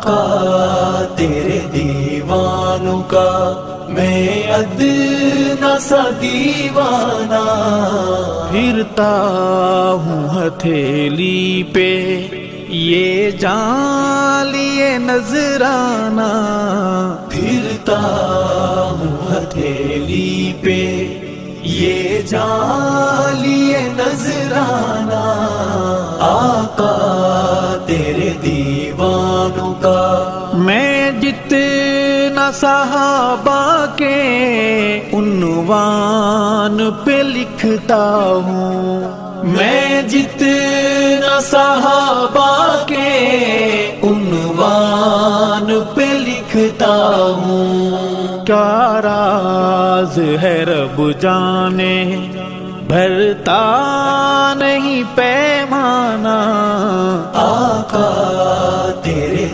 آقا تیرے دیوانوں کا میں ادنا سا دیوانہ، پھرتا ہوں ہتھیلی پہ یہ جان لیے نذرانہ، پھرتا ہوں ہتھیلی پہ یہ جان لیے نذرانہ، آقا تیرے دیوانوں کا میں جتنا صحابہ کے عنوان پہ لکھتا ہوں، میں جتنا صحابہ کے عنوان پہ لکھتا ہوں، کیا راز ہے رب جانے بھرتا نہیں پیمانہ، آقا